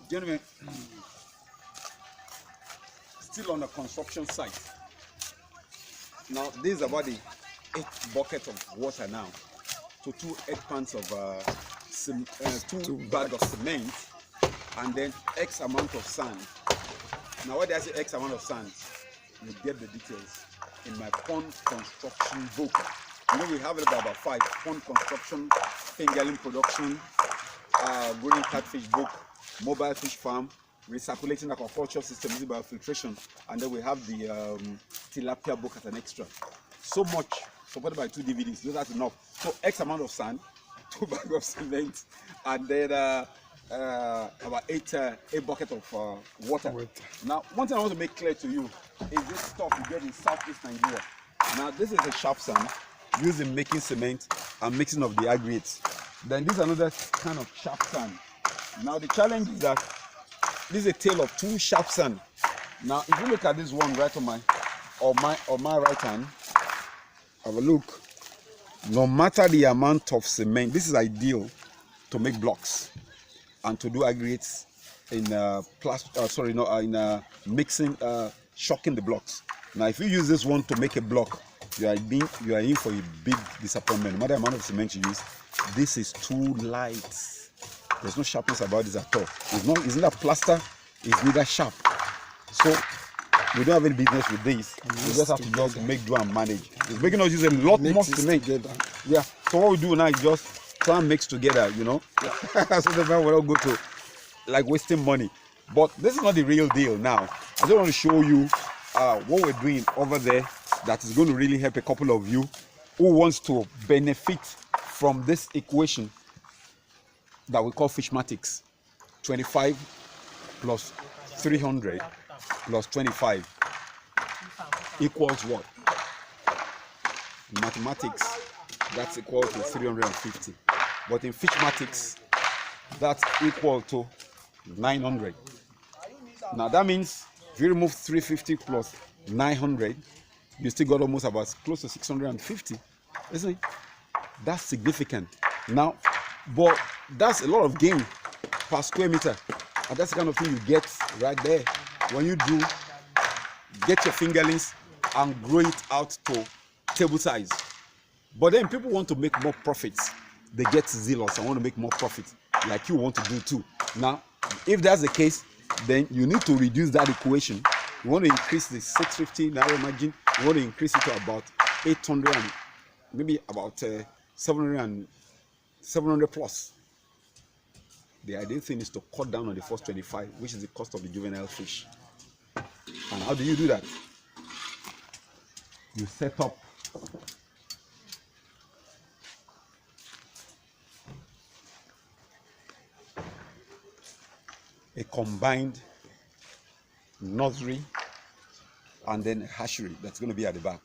Gentlemen, still on the construction site. Now, this is about the 8 buckets of water now to 2 8 pans of 2 bags of cement, and then X amount of sand. Now, why did I say X amount of sand? You get the details in my pond construction book. You know, we have about 5 pond construction, Fingerlings Production, growing catfish book, mobile fish farm, recirculating aquaculture system using biofiltration, and then we have the tilapia book as an extra. So much supported by 2 DVDs. That's enough. So X amount of sand, 2 bags of cement, and then about 8 buckets of water. Now, one thing I want to make clear to you is this stuff you get in Southeast Nigeria. Now, this is a sharp sand used in making cement and mixing of the aggregates. Then this is another kind of sharp sand. Now, the challenge is that this is a tale of 2 sharp sand. Now, if you look at this one right on my right hand, have a look. No matter the amount of cement, this is ideal to make blocks and to do aggregates in mixing, shocking the blocks. Now, if you use this one to make a block, you are in for a big disappointment. No matter the amount of cement you use, this is too light. There's no sharpness about this at all. It's not plaster, it's neither sharp. So we don't have any business with this. We just have to just make do and manage. It's making us use a lot more cement. Yeah. So what we do now is just try and mix together, you know. Yeah. So the man will not go to like wasting money. But this is not the real deal now. I just want to show you what we're doing over there that is going to really help a couple of you who wants to benefit from this equation that we call Fishmatics. 25 plus 300 plus 25 equals what? Mathematics, that's equal to 350. But in Fishmatics, that's equal to 900. Now that means if you remove 350 plus 900, you still got almost about close to 650, isn't it? That's significant. Now, but that's a lot of gain per square meter, and that's the kind of thing you get right there when you do get your fingerlings and grow it out to table size. But then people want to make more profits. They get zealous and want to make more profits, like you want to do too. Now, if that's the case, then you need to reduce that equation. You want to increase the 650 Naira margin. You want to increase it to about 800 and maybe about 700 plus. The ideal thing is to cut down on the first 25, which is the cost of the juvenile fish. And how do you do that? You set up a combined nursery and then a hatchery that's going to be at the back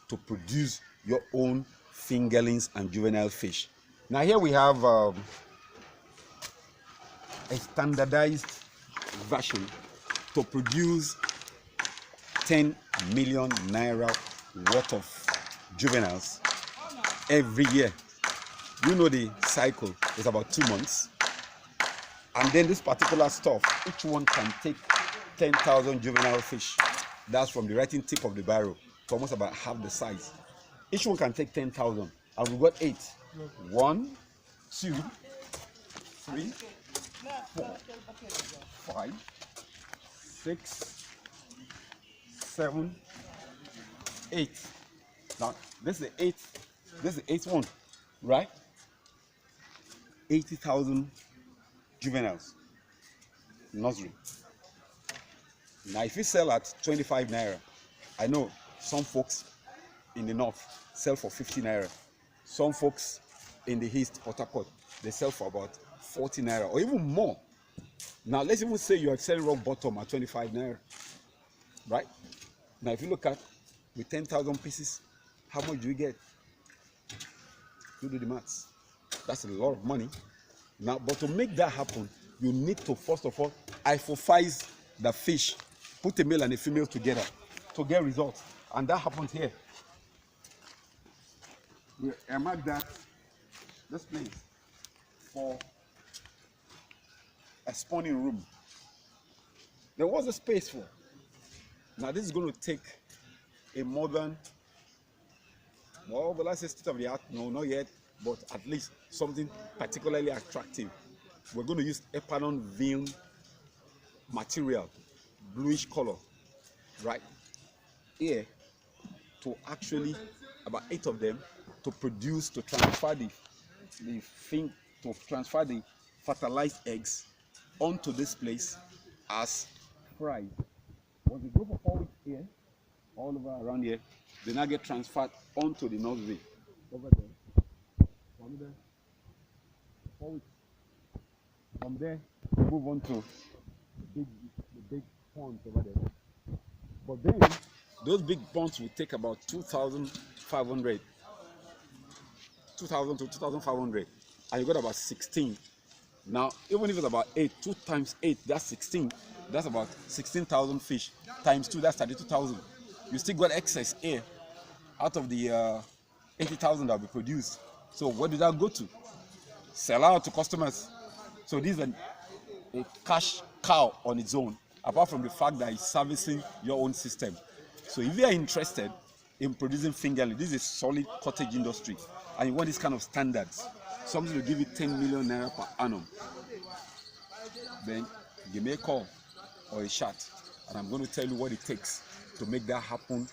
to produce your own fingerlings and juvenile fish. Now here we have a standardized version to produce 10 million Naira worth of juveniles every year. You know the cycle is about 2 months. And then this particular stuff, each one can take 10,000 juvenile fish. That's from the writing tip of the barrel to almost about half the size. Each one can take 10,000. And we've got 8. 1, 2, 3, 4, 5, 6, 7, 8. Now, this is the 8th. This is the 8th one, right? 80,000 juveniles. Nursery. Now, if you sell at 25 Naira, I know some folks in the north sell for 50 Naira. Some folks in the east, Port Harcourt, they sell for about 40 Naira or even more. Now, let's even say you are selling rock bottom at 25 Naira, right? Now, if you look at with 10,000 pieces, how much do you get? You do the maths. That's a lot of money. Now, but to make that happen, you need to first of all isophize the fish, put a male and a female together to get results, and that happens here. We mark that this place for a spawning room. Then what's the space for? Now this is going to take a modern, well, will I say state of the art? No, not yet, but at least something particularly attractive. We're going to use Epalon vein material, bluish color, right here, to actually, about 8 of them, to produce, to transfer the fertilized eggs onto this place as fries. Once they grow for 4 weeks here, all over around here, they now get transferred onto the nursery over there. From there, 4 weeks. From there, we move on to the big ponds over there. But then, those big ponds will take about 2,500, 2,000 to 2,500, and you got about 16. Now, even if it's about 8, 2 times 8, that's 16. That's about 16,000 fish. Times 2, that's 32,000. You still got excess here out of the 80,000 that will be produced. So what did that go to? Sell out to customers. So this is a cash cow on its own, apart from the fact that it's servicing your own system. So if you are interested in producing fingerling, this is a solid cottage industry, and you want this kind of standards, something to give you 10 million naira per annum, then give me a call or a chat, and I'm going to tell you what it takes to make that happen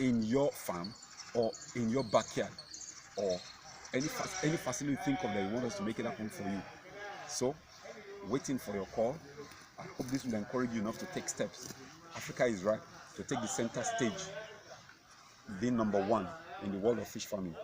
in your farm or in your backyard, or any facility you think of that you want us to make it happen for you. So, waiting for your call. I hope this will encourage you enough to take steps. Africa is right to take the center stage, being number 1 in the world of fish farming.